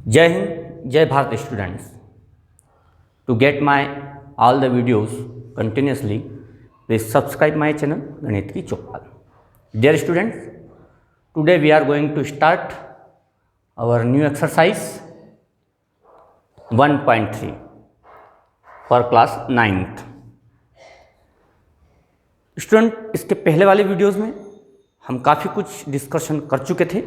जय हिंद, जय Bharat students. To get my all the videos continuously, please subscribe my channel Ganit Ki Chopal. Dear students, today we are going to start our new exercise 1.3 for class 9th. Student, इसके पहले वाले videos में हम काफ़ी कुछ discussion कर चुके थे.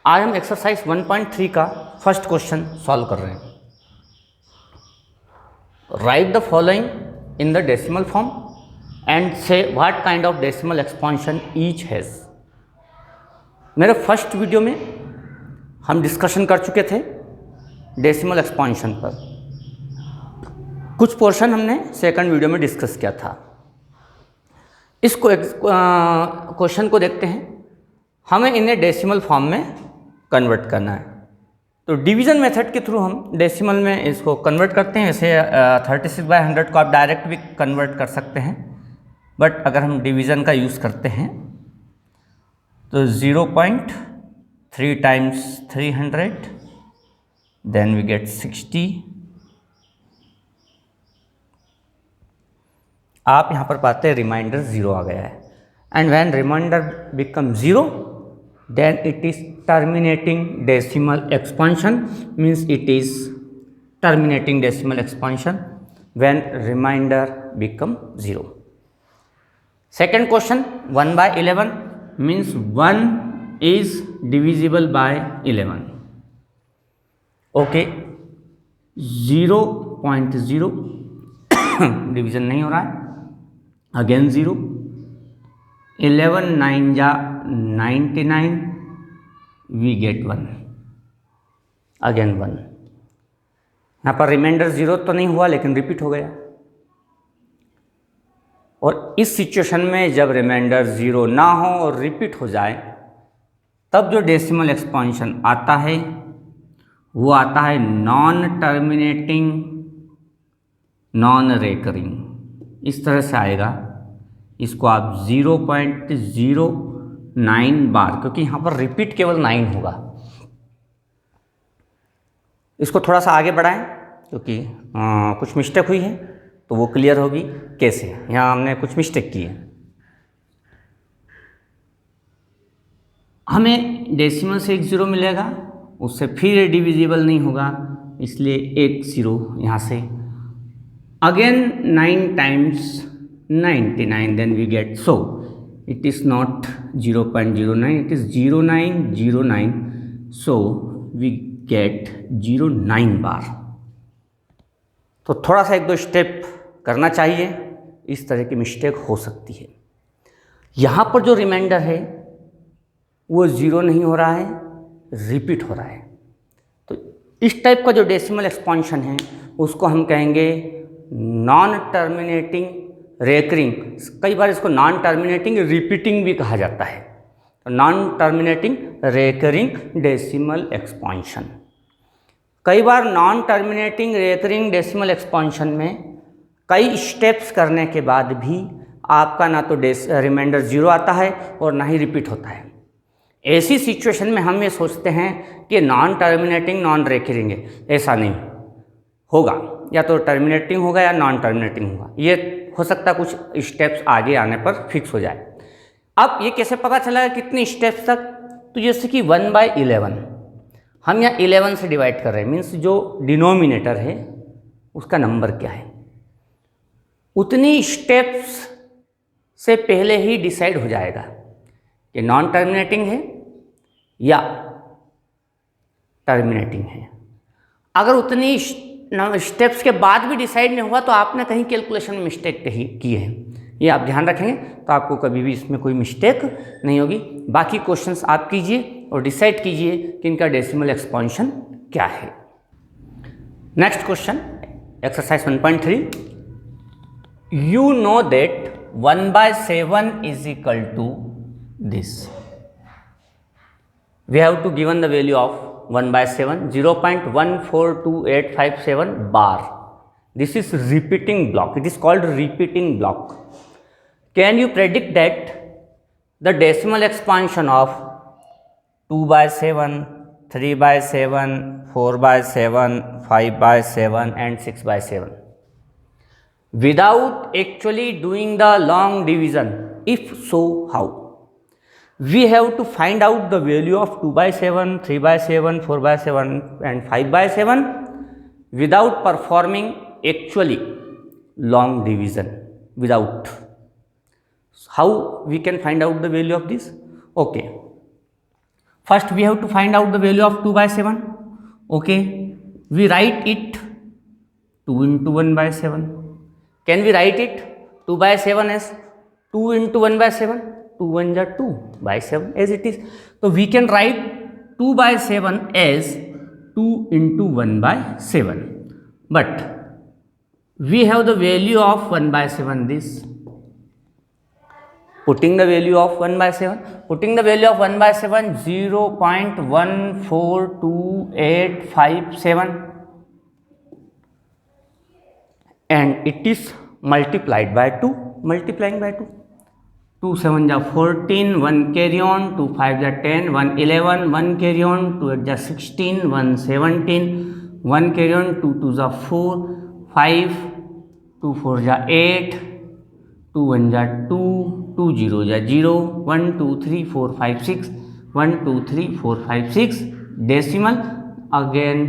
आज हम एक्सरसाइज 1.3 का फर्स्ट क्वेश्चन सॉल्व कर रहे हैं. Write the following in the decimal form and say what kind of decimal expansion each has. मेरे फर्स्ट वीडियो में हम डिस्कशन कर चुके थे डेसिमल एक्सपांशन पर. कुछ पोर्शन हमने सेकंड वीडियो में डिस्कस किया था. इस क्वेश्चन को देखते हैं. हमें इन्हें डेसिमल फॉर्म में कन्वर्ट करना है. तो डिवीज़न मेथड के थ्रू हम डेसिमल में इसको कन्वर्ट करते हैं. वैसे 36/100 को आप डायरेक्ट भी कन्वर्ट कर सकते हैं, बट अगर हम डिवीज़न का यूज़ करते हैं तो 0.3 टाइम्स 300, देन वी गेट 60. आप यहाँ पर पाते हैं रिमाइंडर 0 आ गया है. And when reminder become 0, then it is terminating decimal expansion, means it is terminating decimal expansion when remainder become 0. Second question, 1/11 means 1 is divisible by 11. Okay, 0.0 division नहीं हो रहा है. अगेन 0. 11 9 जा 99, वी गेट 1. अगेन 1. यहाँ पर reminder 0 तो नहीं हुआ, लेकिन रिपीट हो गया. और इस सिचुएशन में जब रिमाइंडर 0 ना हो और रिपीट हो जाए, तब जो डेसिमल एक्सपांशन आता है वो आता है नॉन टर्मिनेटिंग, नॉन रेकरिंग. इस तरह से आएगा. इसको आप 0.09 बार, क्योंकि यहाँ पर रिपीट केवल 9 होगा. इसको थोड़ा सा आगे बढ़ाएं, क्योंकि कुछ मिस्टेक हुई है तो वो क्लियर होगी. कैसे? यहाँ हमने कुछ मिस्टेक की है. हमें डेसिमल से एक 0 मिलेगा, उससे फिर डिविजिबल नहीं होगा, इसलिए एक 0 यहाँ से. Again 9 times 99, then we get, so it is not 0.09, it is 0909, so we get 09 बार. तो थोड़ा सा एक दो स्टेप करना चाहिए, इस तरह की मिस्टेक हो सकती है. यहाँ पर जो रिमाइंडर है वो 0 नहीं हो रहा है, रिपीट हो रहा है. तो इस टाइप का जो डेसिमल एक्सपांशन है उसको हम कहेंगे नॉन टर्मिनेटिंग रेकरिंग. कई बार इसको नॉन टर्मिनेटिंग रिपीटिंग भी कहा जाता है. तो non terminating recurring decimal expansion. कई बार non terminating recurring decimal expansion में कई स्टेप्स करने के बाद भी आपका ना तो रिमाइंडर 0 आता है और ना ही रिपीट होता है. ऐसी सिचुएशन में हम ये सोचते हैं कि नॉन टर्मिनेटिंग नॉन रेकरिंग है. ऐसा नहीं होगा, या तो टर्मिनेटिंग होगा या नॉन टर्मिनेटिंग होगा. ये हो सकता है कुछ स्टेप्स आगे आने पर फिक्स हो जाए. अब ये कैसे पता चला कितने स्टेप्स तक? तो जैसे कि 1/11 हम यहाँ 11 से डिवाइड कर रहे हैं, मीन्स जो डिनोमिनेटर है उसका नंबर क्या है, उतनी स्टेप्स से पहले ही डिसाइड हो जाएगा कि नॉन टर्मिनेटिंग है या टर्मिनेटिंग है. अगर उतनी स्टेप्स के बाद भी डिसाइड नहीं हुआ तो आपने कहीं कैलकुलेशन में मिस्टेक की है. ये आप ध्यान रखेंगे तो आपको कभी भी इसमें कोई मिस्टेक नहीं होगी. बाकी क्वेश्चंस आप कीजिए और डिसाइड कीजिए कि इनका डेसिमल एक्सपांशन क्या है. Next question, exercise 1.3. You know that 1/7 is equal to this. We have to given the value of 1/7, 0.142857 bar. This is repeating block. It is called repeating block. Can you predict that the decimal expansion of 2/7, 3/7, 4/7, 5/7 and 6/7. Without actually doing the long division, if so, how? We have to find out the value of 2/7, 3/7, 4/7 and 5/7 without performing actually long division. Without. How we can find out the value of this? Okay. First we have to find out the value of 2/7. Okay. We write it 2 into 1/7. Can we write it 2/7 as 2 into 1/7? 2 1 are 2/7 as it is. So we can write 2/7 as 2 into 1/7. But we have the value of 1/7 this. Putting the value of 1/7, 0.142857, and it is multiplied by 2, multiplying by 2. 2 7 are 14, 1 carry on, 2 5 are 10, 1 11, 1 carry on, 2 8 are 16, 1 17, 1 carry on, 2 2 are 4, 5, 2 4 are 8, 2 1 are 2, 2 0 are 0, 1 2 3 4 5 6, 1 2 3 4 5 6, decimal, again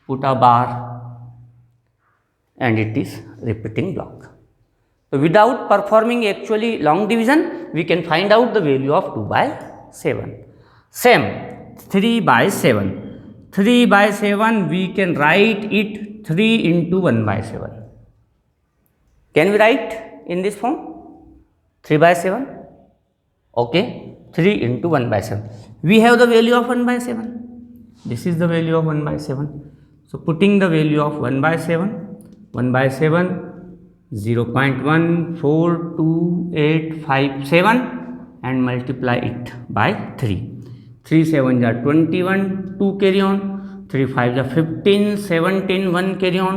put a bar, and it is repeating block. So without performing actually long division, we can find out the value of 2/7. Same 3/7. 3/7 we can write it 3 into 1/7. Can we write in this form? 3/7. Okay, 3 into 1/7. We have the value of 1/7. This is the value of 1/7. So putting the value of 1/7, 1/7, 0.142857 and multiply it by 3. 3 7 are 21, 2 carry on, 3 5 are 15, 17, 1 carry on,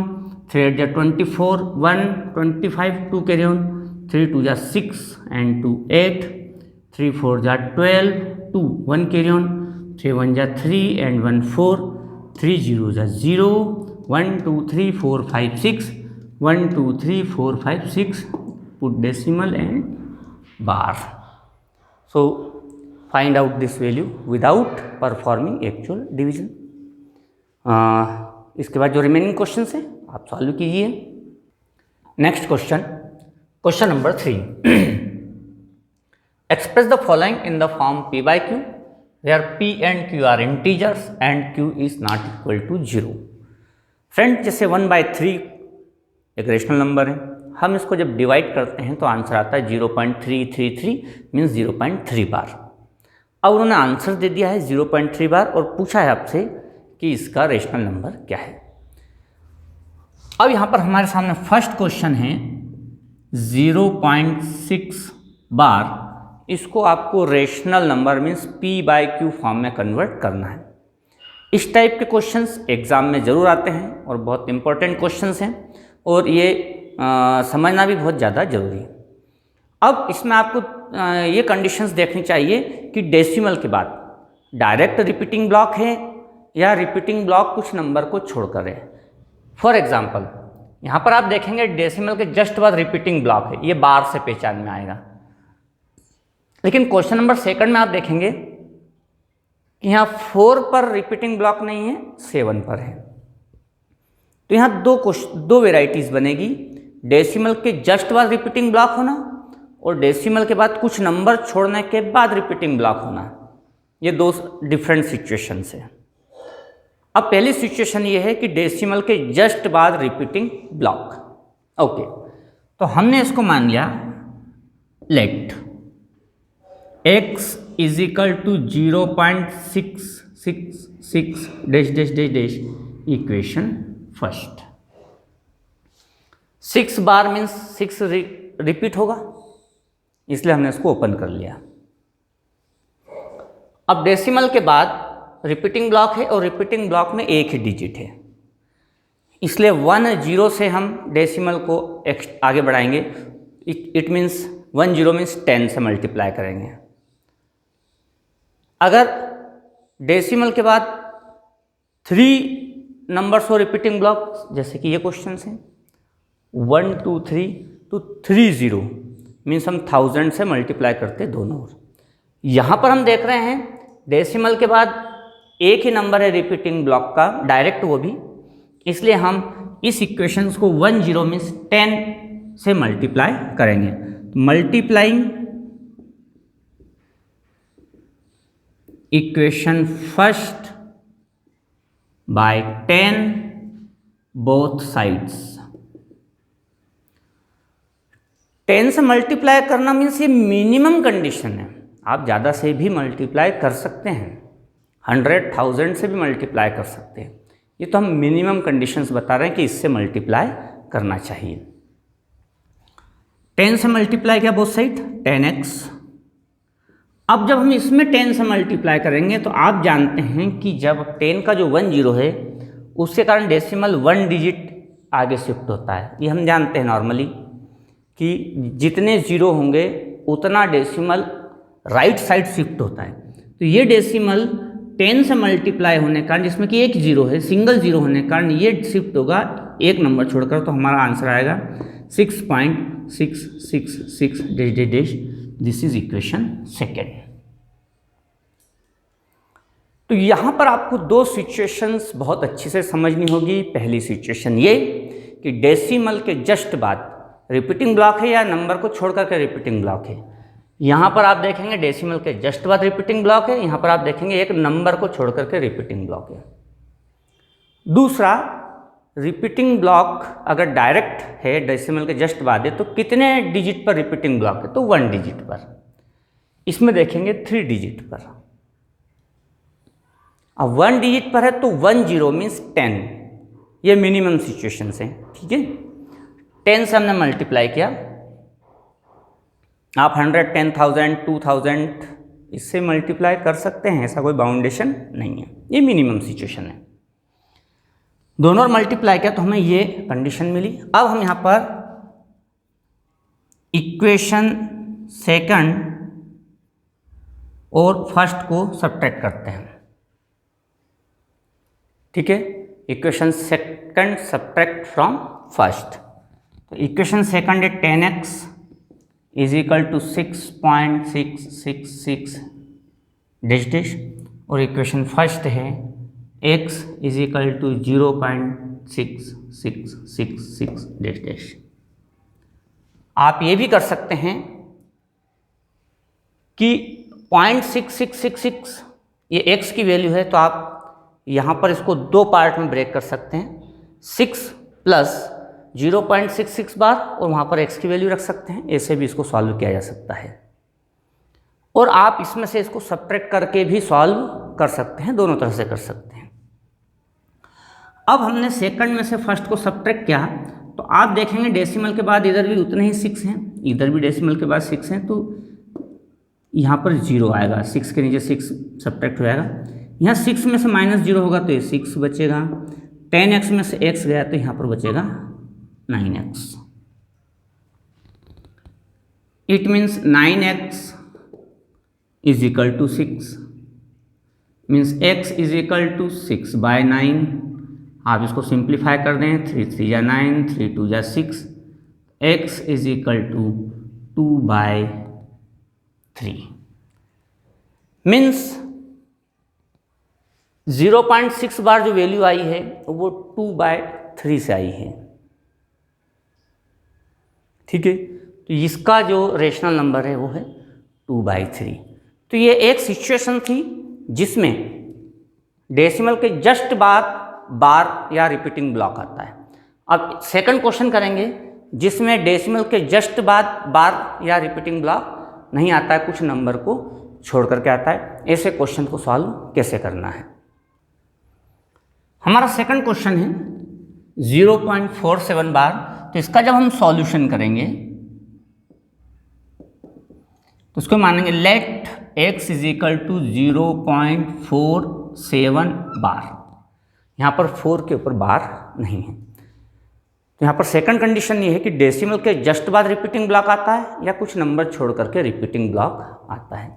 3 8 are 24, 1 25, 2 carry on, 3 2 are 6 and 2 8, 3 4 are 12, 2 1 carry on, 3 1 are 3 and 1 4, 3 0 are 0, 1 2 3 4 5 6, 1 2 3 4 5 6, put decimal and bar. So find out this value without performing actual division. इसके बाद जो remaining question है आप solve कीजिए. Next question, question number 3. Express the following in the form p/q where p and q are integers and q is not equal to 0. Friend, जैसे 1/3 एक rational number है, हम इसको जब डिवाइड करते हैं तो आंसर आता है 0.333 मीन्स 0.3 बार. अब उन्होंने आंसर दे दिया है 0.3 बार और पूछा है आपसे कि इसका रेशनल नंबर क्या है. अब यहाँ पर हमारे सामने फर्स्ट क्वेश्चन है 0.6 बार. इसको आपको rational number means p/q form में कन्वर्ट करना है. इस टाइप के क्वेश्चंस एग्ज़ाम में ज़रूर आते हैं और बहुत इंपॉर्टेंट क्वेश्चंस हैं और ये समझना भी बहुत ज़्यादा ज़रूरी है. अब इसमें आपको ये कंडीशंस देखनी चाहिए कि डेसिमल के बाद डायरेक्ट रिपीटिंग ब्लॉक है या रिपीटिंग ब्लॉक कुछ नंबर को छोड़कर है. फॉर एग्जांपल यहाँ पर आप देखेंगे डेसिमल के जस्ट बाद रिपीटिंग ब्लॉक है, ये बार से पहचान में आएगा. लेकिन क्वेश्चन नंबर सेकंड में आप देखेंगे कि यहाँ 4 पर रिपीटिंग ब्लॉक नहीं है, 7 पर है. तो यहाँ दो वेराइटीज़ बनेगी, डेसिमल के जस्ट बाद रिपीटिंग ब्लॉक होना और डेसिमल के बाद कुछ नंबर छोड़ने के बाद रिपीटिंग ब्लॉक होना. ये दो डिफरेंट सिचुएशंस है. अब पहली सिचुएशन ये है कि डेसिमल के जस्ट बाद रिपीटिंग ब्लॉक. ओके, तो हमने इसको मान लिया let x is equal to 0.666 dash dash dash dash. Equation first 6 bar means 6 repeat होगा, इसलिए हमने इसको ओपन कर लिया. अब डेसिमल के बाद रिपीटिंग ब्लॉक है और रिपीटिंग ब्लॉक में एक ही डिजिट है, इसलिए 10 से हम डेसिमल को आगे बढ़ाएंगे. इट मीन्स 10 मीन्स 10 से मल्टीप्लाई करेंगे. अगर डेसिमल के बाद 3 नंबर्स हो रिपीटिंग ब्लॉक, जैसे कि ये क्वेश्चन है 1 2 3 तो 30 मीन्स हम 1000 से मल्टीप्लाई करते दोनों ओर। यहाँ पर हम देख रहे हैं डेसिमल के बाद एक ही नंबर है रिपीटिंग ब्लॉक का, डायरेक्ट वो भी, इसलिए हम इस इक्वेशंस को 10 मीन्स 10 से मल्टीप्लाई करेंगे। Multiplying equation first by 10 both sides. 10 से मल्टीप्लाई करना मीन्स ये मिनिमम कंडीशन है, आप ज़्यादा से भी मल्टीप्लाई कर सकते हैं, 100,000 से भी मल्टीप्लाई कर सकते हैं। ये तो हम मिनिमम कंडीशंस बता रहे हैं कि इससे मल्टीप्लाई करना चाहिए। 10 से मल्टीप्लाई किया बोथ साइड 10x। अब जब हम इसमें 10 से मल्टीप्लाई करेंगे तो आप जानते हैं कि जब 10 का जो 10 है उसके कारण डेसिमल 1 डिजिट आगे शिफ्ट होता है। ये हम जानते हैं नॉर्मली कि जितने जीरो होंगे उतना डेसिमल राइट साइड शिफ्ट होता है। तो ये डेसिमल 10 से मल्टीप्लाई होने के कारण, जिसमें कि एक जीरो है, सिंगल जीरो होने के कारण ये शिफ्ट होगा एक नंबर छोड़कर, तो हमारा आंसर आएगा 6.666 dash dash dash. This is equation second. तो यहाँ पर आपको दो सिचुएशंस बहुत अच्छे से समझनी होगी। पहली सिचुएशन ये कि डेसिमल के जस्ट बाद रिपीटिंग ब्लॉक है या नंबर को छोड़ करके रिपीटिंग ब्लॉक है। यहाँ पर आप देखेंगे डेसिमल के जस्ट बाद रिपीटिंग ब्लॉक है, यहाँ पर आप देखेंगे एक नंबर को छोड़ करके रिपीटिंग ब्लॉक है। दूसरा, रिपीटिंग ब्लॉक अगर डायरेक्ट है डेसिमल के जस्ट बाद है तो कितने डिजिट पर रिपीटिंग ब्लॉक है, तो 1 डिजिट पर। इसमें देखेंगे 3 डिजिट पर। अब 1 डिजिट पर है तो 10 मीन्स 10, ये मिनिमम सिचुएशन है, ठीक है। 10 से हमने मल्टीप्लाई किया, आप 100, 10,000, 2,000 इससे मल्टीप्लाई कर सकते हैं, ऐसा कोई बाउंडेशन नहीं है, ये मिनिमम सिचुएशन है। दोनों और मल्टीप्लाई किया तो हमें ये कंडीशन मिली। अब हम यहाँ पर इक्वेशन सेकंड और फर्स्ट को सब्ट्रैक्ट करते हैं, ठीक है। Equation second subtract from first, तो इक्वेशन सेकंड है 10x is equal to 6.666 dash dash, और इक्वेशन फर्स्ट है x is equal to 0.6666 dash dash. आप ये भी कर सकते हैं कि 0.6666 ये x की वैल्यू है, तो आप यहाँ पर इसको दो पार्ट में ब्रेक कर सकते हैं, 6 प्लस 0.66 बार और वहाँ पर x की वैल्यू रख सकते हैं। ऐसे भी इसको सॉल्व किया जा सकता है, और आप इसमें से इसको सब्ट्रैक्ट करके भी सॉल्व कर सकते हैं, दोनों तरह से कर सकते हैं। अब हमने सेकंड में से फर्स्ट को सब्ट्रैक्ट किया तो आप देखेंगे डेसिमल के बाद इधर भी उतने ही 6 हैं, इधर भी डेसिमल के बाद 6 हैं, तो यहाँ पर 0 आएगा, 6 के नीचे 6 सब्ट्रैक्ट हो जाएगा। यहाँ 6 में से -0 होगा तो ये 6 बचेगा, 10x में से x गया तो यहाँ पर बचेगा 9x। It means 9x is equal to 6, means x is equal to 6/9। आप इसको सिंप्लीफाई कर दें, 3 3 या 9, 3 2 या 6, x is equal to 2/3। Means 0.6 bar जो वैल्यू आई है वो 2/3 से आई है, ठीक है। तो इसका जो रेशनल नंबर है वो है 2/3। तो ये एक सिचुएशन थी जिसमें डेसिमल के जस्ट बाद बार या रिपीटिंग ब्लॉक आता है। अब सेकंड क्वेश्चन करेंगे जिसमें डेसिमल के जस्ट बाद बार या रिपीटिंग ब्लॉक नहीं आता है, कुछ नंबर को छोड़ करके आता है। ऐसे क्वेश्चन को सॉल्व कैसे करना है। हमारा सेकंड क्वेश्चन है 0.47 बार। तो इसका जब हम सॉल्यूशन करेंगे तो उसको मानेंगे let x is equal to 0.47 bar. यहाँ पर 4 के ऊपर बार नहीं है, तो यहाँ पर सेकंड कंडीशन ये है कि डेसिमल के जस्ट बाद रिपीटिंग ब्लॉक आता है या कुछ नंबर छोड़ करके रिपीटिंग ब्लॉक आता है।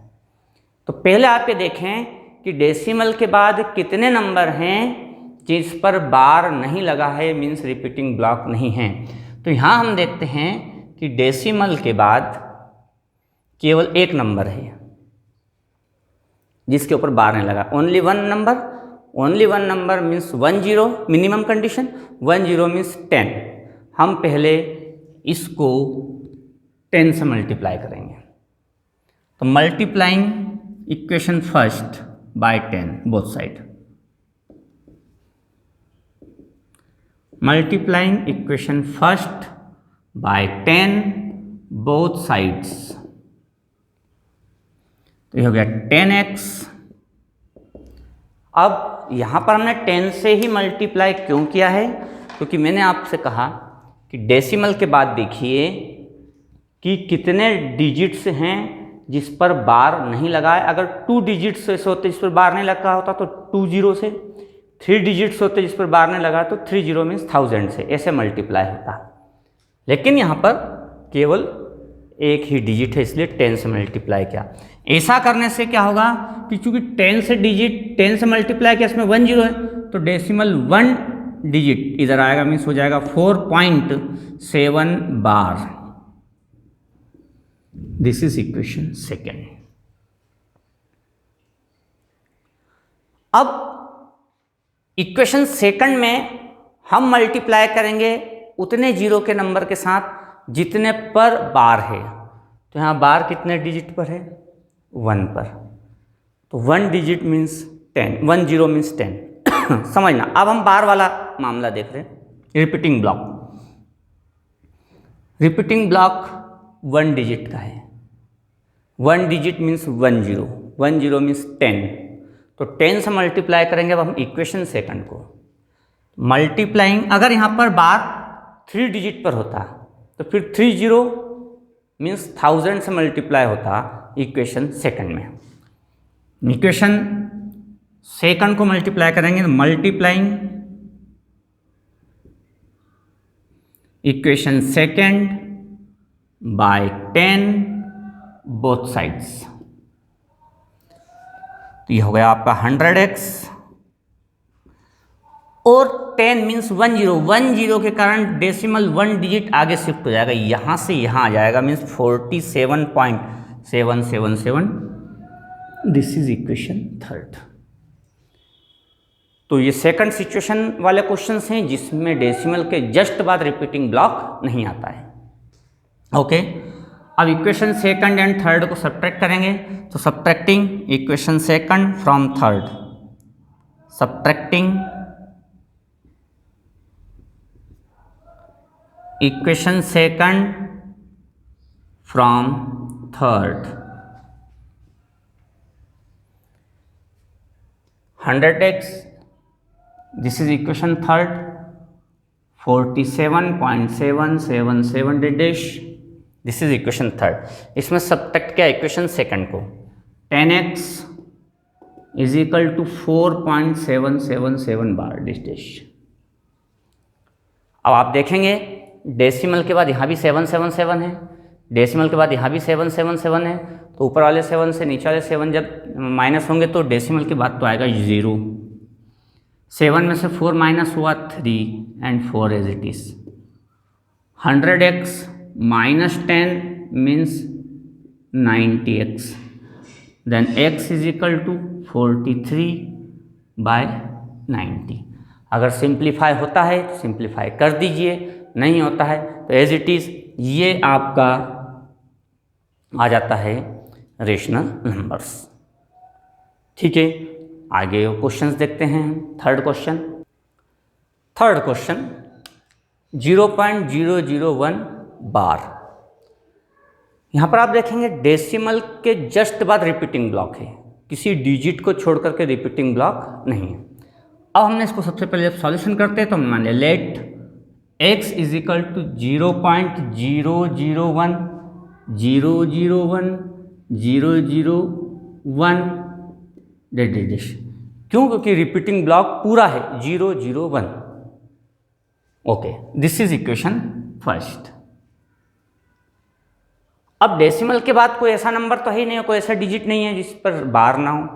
तो पहले आप ये देखें कि डेसिमल के बाद कितने नंबर हैं जिस पर बार नहीं लगा है, मीन्स रिपीटिंग ब्लॉक नहीं है। तो यहाँ हम देखते हैं कि डेसिमल के बाद केवल एक नंबर है जिसके ऊपर बार नहीं लगा, only one number means 10 minimum condition, 10 means 10। हम पहले इसको 10 से मल्टीप्लाई करेंगे। तो multiplying equation first by 10 both side, multiplying equation first by 10 both sides. तो ये हो गया 10x। अब यहाँ पर हमने 10 से ही मल्टीप्लाई क्यों किया है? क्योंकि मैंने आपसे कहा कि डेसिमल के बाद देखिए कि कितने डिजिट्स हैं जिस पर बार नहीं लगा है। अगर 2 डिजिट्स ऐसे होते जिस पर बार नहीं लगा होता तो 2 0 से, 3 डिजिट्स होते जिस पर बार नहीं लगा तो 3 0 मीन्स 1000 से, ऐसे मल्टीप्लाई होता। लेकिन यहाँ पर केवल एक ही डिजिट है इसलिए 10 से मल्टीप्लाई किया। ऐसा करने से क्या होगा कि चूंकि 10 से मल्टीप्लाई किया, इसमें 10 है तो डेसिमल 1 डिजिट इधर आएगा, मीन्स हो जाएगा 4.7 bar. This is equation second. अब इक्वेशन सेकंड में हम मल्टीप्लाई करेंगे उतने जीरो के नंबर के साथ जितने पर बार है। तो यहाँ बार कितने डिजिट पर है? 1 पर। तो 1 डिजिट मीन्स 10, 10 मीन्स 10 समझना। अब हम बार वाला मामला देख रहे हैं, repeating block. Repeating block 1 digit का है। 1 डिजिट मीन्स 10, 10 मीन्स 10। तो 10 से मल्टीप्लाई करेंगे अब हम इक्वेशन सेकंड को। मल्टीप्लाइंग, अगर यहाँ पर बार 3 डिजिट पर होता तो फिर 30 मीन्स 1000 से मल्टीप्लाई होता इक्वेशन सेकंड में। इक्वेशन सेकंड को मल्टीप्लाई करेंगे, multiplying equation second by 10 both sides. तो ये हो गया आपका 100x और 10 मीन्स 10 के कारण डेसिमल 1 डिजिट आगे शिफ्ट हो जाएगा, यहां से यहां आ जाएगा, means 47.777। This is equation third. तो ये सेकंड सिचुएशन वाले क्वेश्चंस हैं जिसमें डेसिमल के जस्ट बाद रिपीटिंग ब्लॉक नहीं आता है। ओके, अब इक्वेशन सेकंड एंड थर्ड को सब्ट्रैक्ट करेंगे। तो subtracting equation second from third, subtracting equation second from third, 100x, this is equation third, 47.777 dash, this is equation third। इसमें सब्ट्रैक्ट किया इक्वेशन सेकंड को, 10x is equal to 4.777 bar dash. अब आप देखेंगे decimal के बाद यहाँ भी 777 है, डेसिमल के बाद यहाँ भी 777 है, तो ऊपर वाले 7 से नीचे वाले 7 जब माइनस होंगे तो डेसिमल के बाद तो आएगा 0। 7 में से 4 माइनस हुआ 3 and 4 as it is. 100x minus 10 means 90x, then x is equal to 43/90। अगर सिंप्लीफाई होता है तो सिंप्लीफाई कर दीजिए, नहीं होता है तो एज इट इज़ ये आपका आ जाता है रेशनल नंबर्स। ठीक है, आगे क्वेश्चंस देखते हैं। थर्ड क्वेश्चन 0.001 बार। यहाँ पर आप देखेंगे डेसिमल के जस्ट बाद रिपीटिंग ब्लॉक है, किसी डिजिट को छोड़ करके रिपीटिंग ब्लॉक नहीं है। अब हमने इसको सबसे पहले जब सॉल्यूशन करते हैं तो हम मान लिया let x is equal to 0.001 001 क्यों? क्योंकि रिपीटिंग ब्लॉक पूरा है 001। Okay, this is equation first. अब डेसिमल के बाद कोई ऐसा नंबर तो है ही नहीं, कोई ऐसा डिजिट नहीं है जिस पर बार ना हो,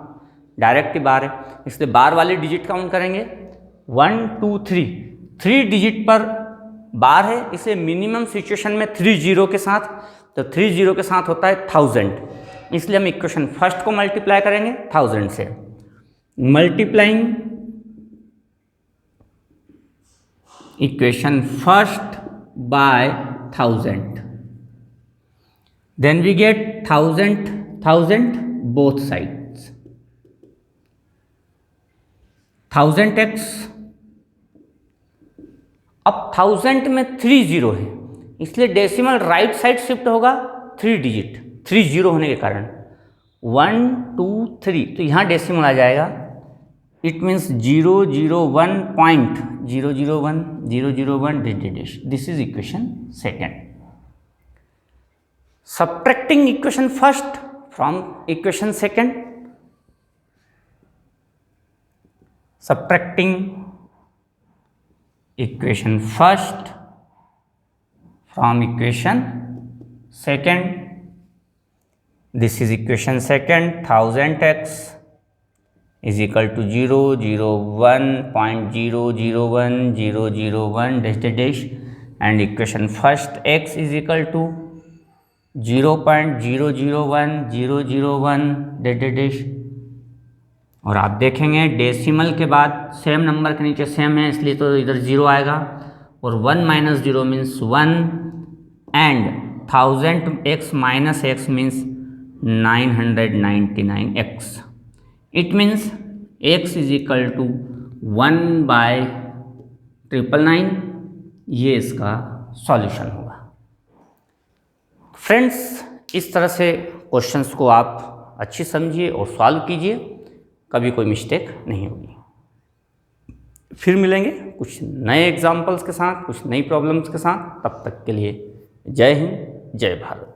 डायरेक्ट बार है, इसलिए बार वाली डिजिट काउंट करेंगे 1 2 3, 3 डिजिट पर बार है, इसे मिनिमम सिचुएशन में 3 जीरो के साथ, तो 3 जीरो के साथ होता है 1000, इसलिए हम इक्वेशन फर्स्ट को मल्टीप्लाई करेंगे 1000 से, multiplying equation first by 1000, then we get 1000 both sides, 1000x, अब 1000 में 3 जीरो है, इसलिए डेसिमल राइट साइड शिफ्ट होगा 3 डिजिट, 3 जीरो होने के कारण 1 2 3, तो यहाँ डेसिमल आ जाएगा, it means 001.001 this is equation second. Subtracting equation first from equation second, subtracting equation first from equation second, this is equation second, 1000x is equal to 001.001001 dash and equation first x is equal to 0.001001 dash, और आप देखेंगे decimal के बाद same number के नीचे same है, इसलिए तो इधर 0 आएगा, और 1 minus 0 means 1 and 1000x minus x means 999x, it means x is equal to 1/999, ये इसका सॉल्यूशन होगा. फ्रेंड्स, इस तरह से क्वेश्चंस को आप अच्छी समझिए और सॉल्व कीजिए, कभी कोई मिस्टेक नहीं होगी. फिर मिलेंगे कुछ नए एग्जाम्पल्स के साथ, कुछ नई प्रॉब्लम्स के साथ. तब तक के लिए जय हिंद, जय भारत.